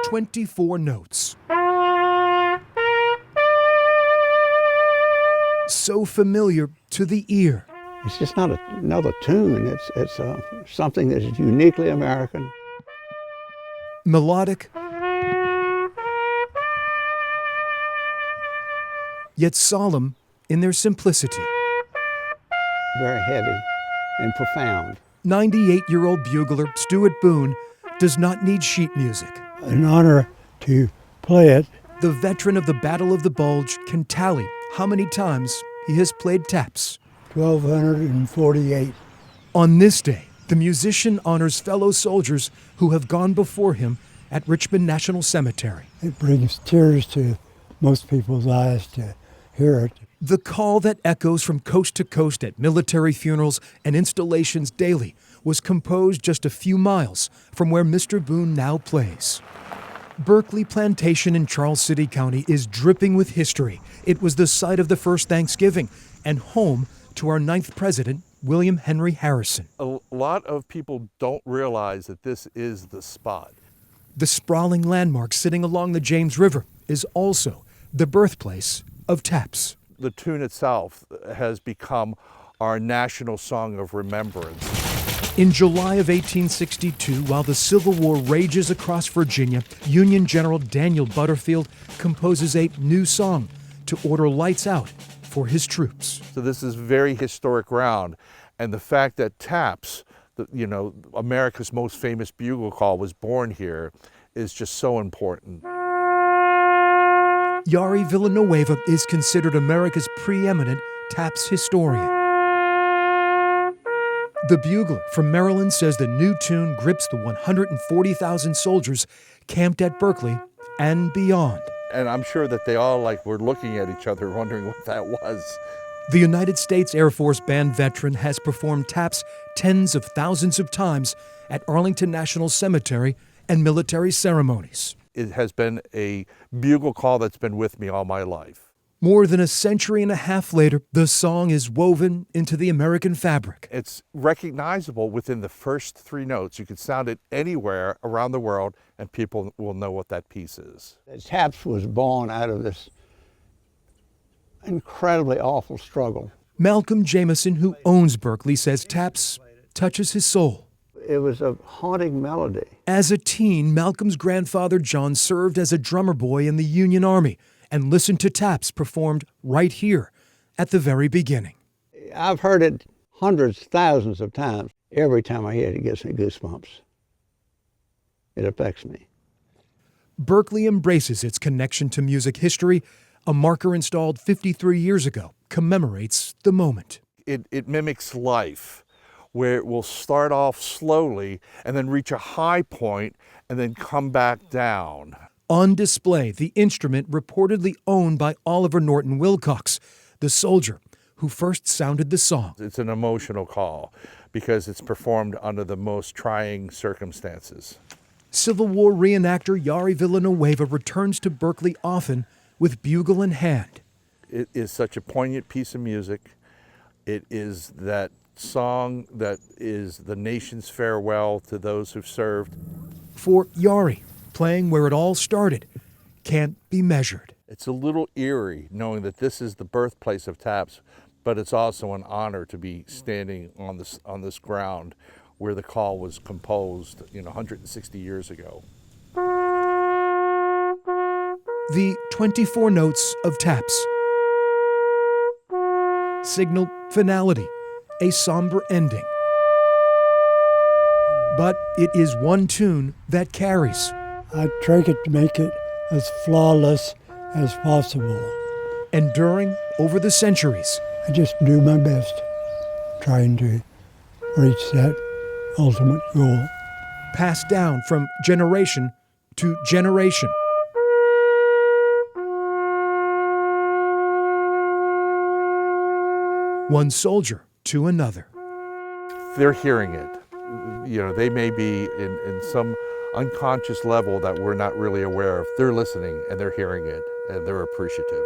24 notes. So familiar to the ear. It's just not another tune. It's something that is uniquely American. Melodic, yet solemn in their simplicity. Very heavy and profound. 98-year-old bugler Stuart Boone does not need sheet music. An honor to play it. The veteran of the Battle of the Bulge can tally how many times he has played taps. 1,248. On this day, the musician honors fellow soldiers who have gone before him at Richmond National Cemetery. It brings tears to most people's eyes to hear it. The call that echoes from coast to coast at military funerals and installations daily was composed just a few miles from where Mr. Boone now plays. Berkeley Plantation in Charles City County is dripping with history. It was the site of the first Thanksgiving and home to our 9th president, William Henry Harrison. A lot of people don't realize that this is the spot. The sprawling landmark sitting along the James River is also the birthplace of taps. The tune itself has become our national song of remembrance. In July of 1862, while the Civil War rages across Virginia, Union General Daniel Butterfield composes a new song to order lights out for his troops. So this is very historic ground, and the fact that taps, America's most famous bugle call, was born here is just so important. Jari Villanueva is considered America's preeminent taps historian. The bugler from Maryland says the new tune grips the 140,000 soldiers camped at Berkeley and beyond. And I'm sure that they all were looking at each other wondering what that was. The United States Air Force Band veteran has performed taps tens of thousands of times at Arlington National Cemetery and military ceremonies. It has been a bugle call that's been with me all my life. More than a century and a half later, the song is woven into the American fabric. It's recognizable within the first 3 notes. You can sound it anywhere around the world, and people will know what that piece is. Taps was born out of this incredibly awful struggle. Malcolm Jameson, who owns Berkeley, says taps touches his soul. It was a haunting melody. As a teen, Malcolm's grandfather John served as a drummer boy in the Union Army and listened to taps performed right here at the very beginning. I've heard it hundreds, thousands of times. Every time I hear it, it gives me goosebumps. It affects me. Berkeley embraces its connection to music history. A marker installed 53 years ago commemorates the moment. It mimics life, where it will start off slowly and then reach a high point and then come back down. On display, the instrument reportedly owned by Oliver Norton Wilcox, the soldier who first sounded the song. It's an emotional call because it's performed under the most trying circumstances. Civil War reenactor Jari Villanueva returns to Berkeley often with bugle in hand. It is such a poignant piece of music. It is that song that is the nation's farewell to those who've served. For Jari, playing where it all started can't be measured. It's a little eerie knowing that this is the birthplace of taps, but it's also an honor to be standing on this ground where the call was composed 160 years ago. The 24 notes of taps signal finality, a somber ending. But it is one tune that carries. I try to make it as flawless as possible. Enduring over the centuries. I just do my best trying to reach that ultimate goal. Passed down from generation to generation. One soldier to another. They're hearing it. They may be in some unconscious level that we're not really aware of. They're listening and they're hearing it and they're appreciative.